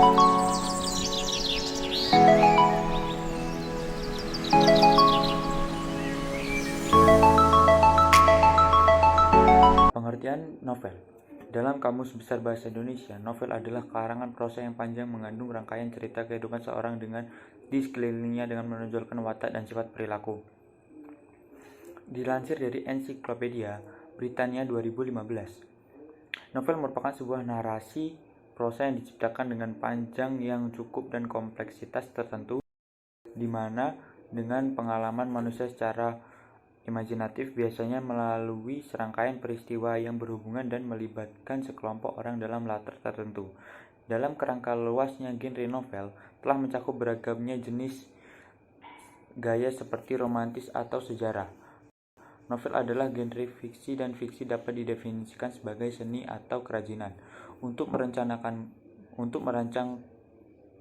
Pengertian novel. Dalam Kamus Besar Bahasa Indonesia, novel adalah karangan prosa yang panjang mengandung rangkaian cerita kehidupan seorang dengan di sekelilingnya dengan menonjolkan watak dan sifat perilaku. Dilansir dari Ensiklopedia Britania 2015, novel merupakan sebuah narasi prosa yang diciptakan dengan panjang yang cukup dan kompleksitas tertentu, di mana dengan pengalaman manusia secara imajinatif biasanya melalui serangkaian peristiwa yang berhubungan dan melibatkan sekelompok orang dalam latar tertentu. Dalam kerangka luasnya, genre novel telah mencakup beragamnya jenis gaya seperti romantis atau sejarah. Novel adalah genre fiksi dan fiksi dapat didefinisikan sebagai seni atau kerajinan untuk merancang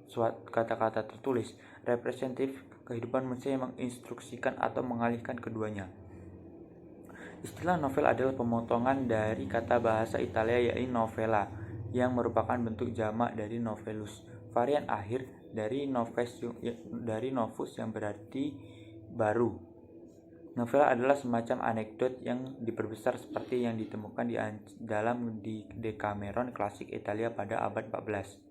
suatu kata-kata tertulis, representatif kehidupan manusia yang menginstruksikan atau mengalihkan keduanya. Istilah novel adalah pemotongan dari kata bahasa Italia yaitu novella, yang merupakan bentuk jamak dari novellus, varian akhir dari novus yang berarti baru. Novela adalah semacam anekdot yang diperbesar seperti yang ditemukan dalam Decameron klasik Italia pada abad 14.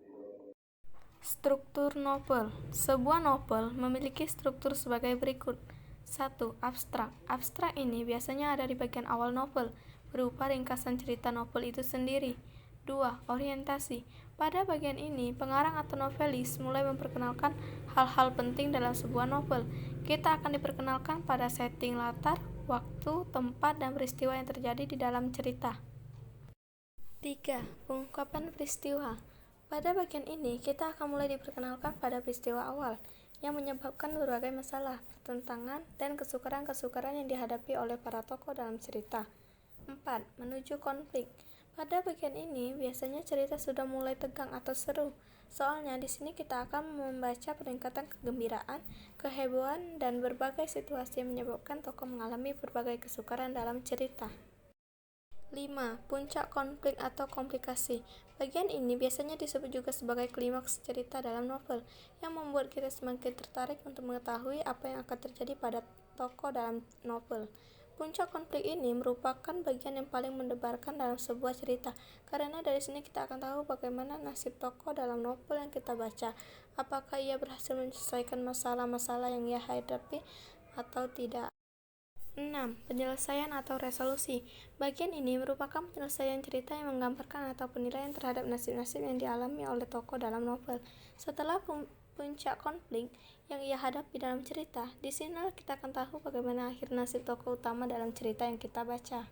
Struktur novel. Sebuah novel memiliki struktur sebagai berikut. 1. Abstrak. Abstrak ini biasanya ada di bagian awal novel, berupa ringkasan cerita novel itu sendiri. 2. Orientasi. Pada bagian ini, pengarang atau novelis mulai memperkenalkan hal-hal penting dalam sebuah novel. Kita akan diperkenalkan pada setting latar, waktu, tempat, dan peristiwa yang terjadi di dalam cerita. 3. Pengungkapan peristiwa. Pada bagian ini, kita akan mulai diperkenalkan pada peristiwa awal yang menyebabkan berbagai masalah, pertentangan, dan kesukaran-kesukaran yang dihadapi oleh para tokoh dalam cerita. 4. Menuju konflik. Pada bagian ini, biasanya cerita sudah mulai tegang atau seru. Soalnya di sini kita akan membaca peningkatan kegembiraan, kehebohan, dan berbagai situasi yang menyebabkan tokoh mengalami berbagai kesukaran dalam cerita. 5. Puncak konflik atau komplikasi. Bagian ini biasanya disebut juga sebagai klimaks cerita dalam novel, yang membuat kita semakin tertarik untuk mengetahui apa yang akan terjadi pada tokoh dalam novel. Puncak konflik ini merupakan bagian yang paling mendebarkan dalam sebuah cerita, karena dari sini kita akan tahu bagaimana nasib tokoh dalam novel yang kita baca, apakah ia berhasil menyelesaikan masalah-masalah yang ia hadapi atau tidak. 6. Penyelesaian atau resolusi. Bagian ini merupakan penyelesaian cerita yang menggambarkan atau penilaian terhadap nasib-nasib yang dialami oleh tokoh dalam novel. Setelah puncak konflik yang ia hadapi dalam cerita, di sini kita akan tahu bagaimana akhir nasib tokoh utama dalam cerita yang kita baca.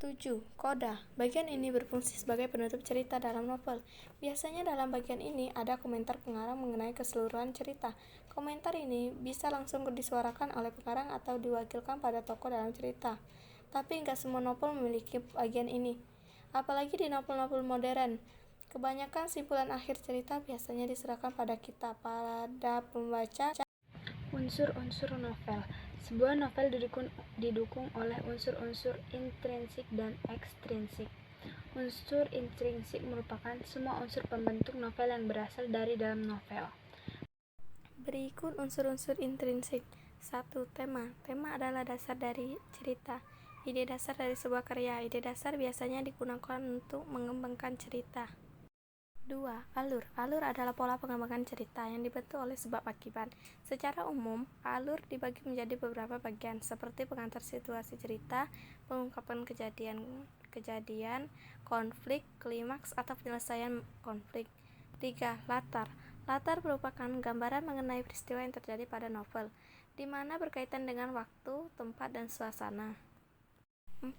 7. Koda. Bagian ini berfungsi sebagai penutup cerita dalam novel. Biasanya dalam bagian ini ada komentar pengarang mengenai keseluruhan cerita. Komentar ini bisa langsung disuarakan oleh pengarang atau diwakilkan pada tokoh dalam cerita. Tapi nggak semua novel memiliki bagian ini. Apalagi di novel-novel modern. Kebanyakan simpulan akhir cerita biasanya diserahkan pada kita, pada pembaca. Unsur-unsur novel. Sebuah novel didukung oleh unsur-unsur intrinsik dan ekstrinsik. Unsur intrinsik merupakan semua unsur pembentuk novel yang berasal dari dalam novel. Berikut unsur-unsur intrinsik. 1. Tema. Tema adalah dasar dari cerita. Ide dasar dari sebuah karya. Ide dasar biasanya digunakan untuk mengembangkan cerita. 2. Alur. Alur adalah pola pengembangan cerita yang dibentuk oleh sebab akibat. Secara umum, alur dibagi menjadi beberapa bagian, seperti pengantar situasi cerita, pengungkapan kejadian, konflik, klimaks, atau penyelesaian konflik. 3. Latar. Latar merupakan gambaran mengenai peristiwa yang terjadi pada novel, di mana berkaitan dengan waktu, tempat, dan suasana. 4.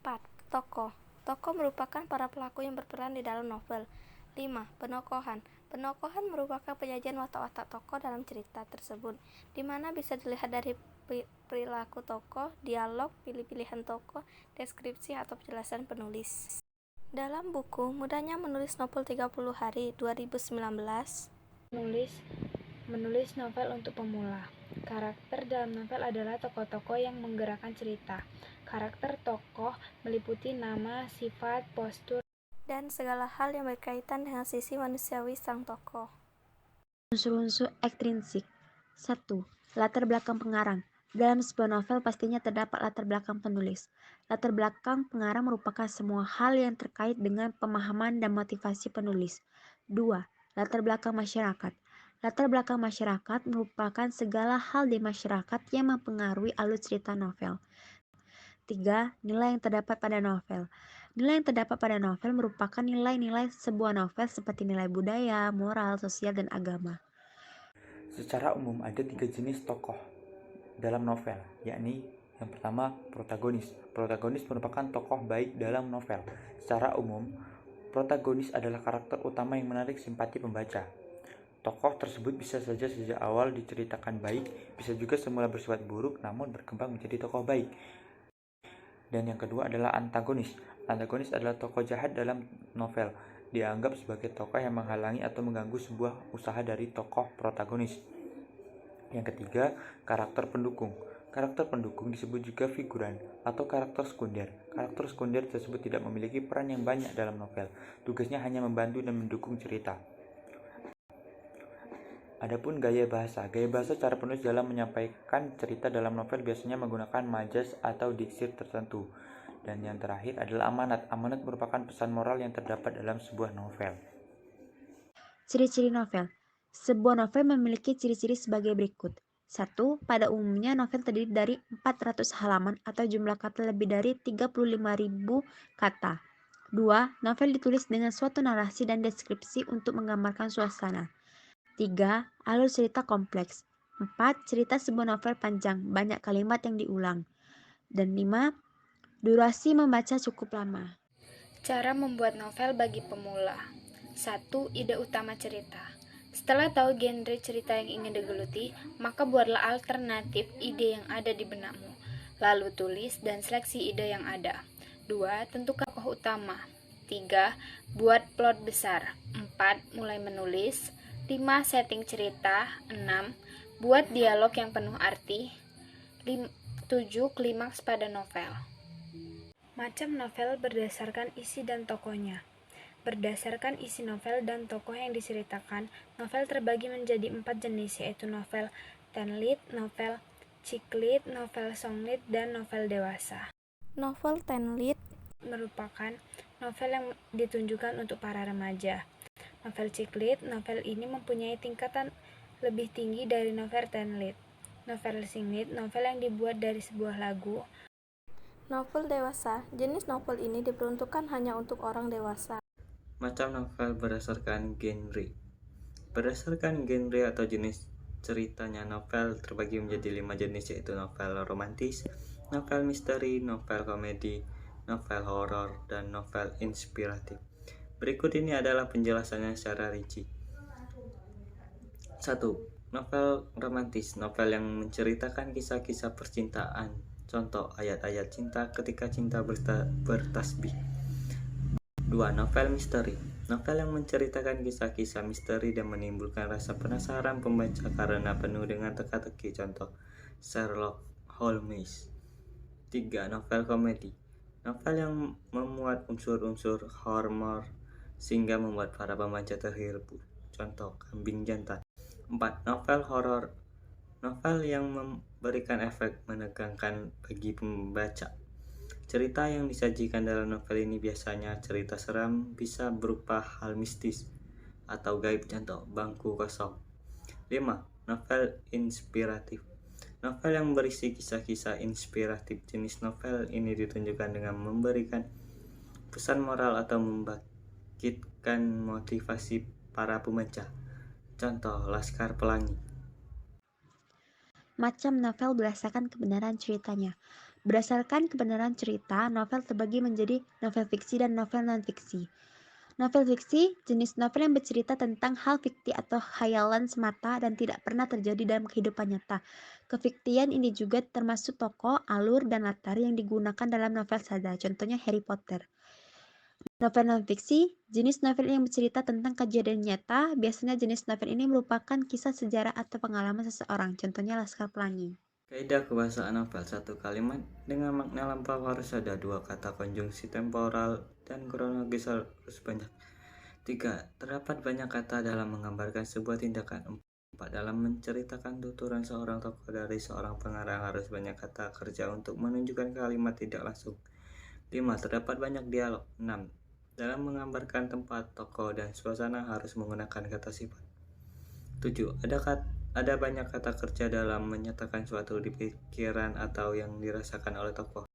Tokoh. Tokoh merupakan para pelaku yang berperan di dalam novel. 5. Penokohan. Penokohan merupakan penyajian watak-watak tokoh dalam cerita tersebut, di mana bisa dilihat dari perilaku tokoh, dialog, pilih-pilihan tokoh, deskripsi, atau penjelasan penulis. Dalam buku Mudahnya Menulis Novel 30 Hari 2019, menulis novel untuk pemula. Karakter dalam novel adalah tokoh-tokoh yang menggerakkan cerita. Karakter tokoh meliputi nama, sifat, postur, dan segala hal yang berkaitan dengan sisi manusiawi sang tokoh. Unsur-unsur ekstrinsik. 1. Latar belakang pengarang. Dalam sebuah novel pastinya terdapat latar belakang penulis. Latar belakang pengarang merupakan semua hal yang terkait dengan pemahaman dan motivasi penulis. 2. Latar belakang masyarakat. Latar belakang masyarakat merupakan segala hal di masyarakat yang mempengaruhi alur cerita novel. 3. Nilai yang terdapat pada novel. Nilai yang terdapat pada novel merupakan nilai-nilai sebuah novel seperti nilai budaya, moral, sosial, dan agama. Secara umum ada 3 jenis tokoh dalam novel, yakni yang pertama protagonis. Protagonis merupakan tokoh baik dalam novel. Secara umum, protagonis adalah karakter utama yang menarik simpati pembaca. Tokoh tersebut bisa saja sejak awal diceritakan baik, bisa juga semula bersifat buruk namun berkembang menjadi tokoh baik. Dan yang kedua adalah antagonis. Antagonis adalah tokoh jahat dalam novel, dianggap sebagai tokoh yang menghalangi atau mengganggu sebuah usaha dari tokoh protagonis. Yang ketiga, karakter pendukung. Karakter pendukung disebut juga figuran atau karakter sekunder. Karakter sekunder tersebut tidak memiliki peran yang banyak dalam novel. Tugasnya hanya membantu dan mendukung cerita. Adapun gaya bahasa. Gaya bahasa cara penulis dalam menyampaikan cerita dalam novel biasanya menggunakan majas atau diksir tertentu. Dan yang terakhir adalah amanat. Amanat merupakan pesan moral yang terdapat dalam sebuah novel. Ciri-ciri novel. Sebuah novel memiliki ciri-ciri sebagai berikut. 1. Pada umumnya novel terdiri dari 400 halaman atau jumlah kata lebih dari 35.000 kata. 2. Novel ditulis dengan suatu narasi dan deskripsi untuk menggambarkan suasana. 3. Alur cerita kompleks. 4. Cerita sebuah novel panjang, banyak kalimat yang diulang. Dan 5. Durasi membaca cukup lama. Cara membuat novel bagi pemula. 1. Ide utama cerita. Setelah tahu genre cerita yang ingin digeluti, maka buatlah alternatif ide yang ada di benakmu. Lalu tulis dan seleksi ide yang ada. 2. Tentukan tokoh utama. 3. Buat plot besar. 4. Mulai menulis. 5. Setting cerita. 6. Buat dialog yang penuh arti. 7. Klimaks pada novel. Macam novel berdasarkan isi dan tokohnya. Berdasarkan isi novel dan tokoh yang diceritakan, novel terbagi menjadi 4 jenis, yaitu novel teen lead, novel chick lead, novel song lead, dan novel dewasa. Novel teen lead merupakan novel yang ditunjukkan untuk para remaja. Novel chick lead, novel ini mempunyai tingkatan lebih tinggi dari novel teen lead. Novel sing lead, novel yang dibuat dari sebuah lagu. Novel dewasa, jenis novel ini diperuntukkan hanya untuk orang dewasa. Macam novel berdasarkan genre. Berdasarkan genre atau jenis ceritanya, novel terbagi menjadi 5 jenis, yaitu novel romantis, novel misteri, novel komedi, novel horor, dan novel inspiratif. Berikut ini adalah penjelasannya secara rinci. 1. Novel romantis, novel yang menceritakan kisah-kisah percintaan. Contoh, ayat-ayat cinta ketika cinta bertasbih. 2. Novel misteri, novel yang menceritakan kisah-kisah misteri dan menimbulkan rasa penasaran pembaca karena penuh dengan teka-teki. Contoh, Sherlock Holmes. 3. Novel komedi, novel yang memuat unsur-unsur horor sehingga membuat para pembaca terhibur. Contoh, Kambing Jantan. 4. Novel horor, novel yang memberikan efek menegangkan bagi pembaca. Cerita yang disajikan dalam novel ini biasanya cerita seram, bisa berupa hal mistis atau gaib. Contoh, Bangku Kosong. 5. Novel inspiratif, novel yang berisi kisah-kisah inspiratif. Jenis novel ini ditunjukkan dengan memberikan pesan moral atau membangkitkan motivasi para pembaca. Contoh, Laskar Pelangi. Macam novel berdasarkan kebenaran ceritanya. Berdasarkan kebenaran cerita, novel terbagi menjadi novel fiksi dan novel non-fiksi. Novel fiksi, jenis novel yang bercerita tentang hal fiktif atau khayalan semata dan tidak pernah terjadi dalam kehidupan nyata. Kefiktian ini juga termasuk tokoh, alur, dan latar yang digunakan dalam novel saja, contohnya Harry Potter. Novel non-fiksi, jenis novel yang bercerita tentang kejadian nyata. Biasanya jenis novel ini merupakan kisah sejarah atau pengalaman seseorang, contohnya Laskar Pelangi. Kaidah kebahasaan novel. Satu kalimat dengan makna lampau harus ada, dua kata konjungsi temporal dan kronologis harus banyak. 3. Terdapat banyak kata dalam menggambarkan sebuah tindakan. 4. Dalam menceritakan tuturan seorang tokoh dari seorang pengarang harus banyak kata kerja untuk menunjukkan kalimat tidak langsung. 5. Terdapat banyak dialog. 6. Dalam menggambarkan tempat, tokoh, dan suasana harus menggunakan kata sifat. 7. Ada banyak kata kerja dalam menyatakan suatu di pikiran atau yang dirasakan oleh tokoh.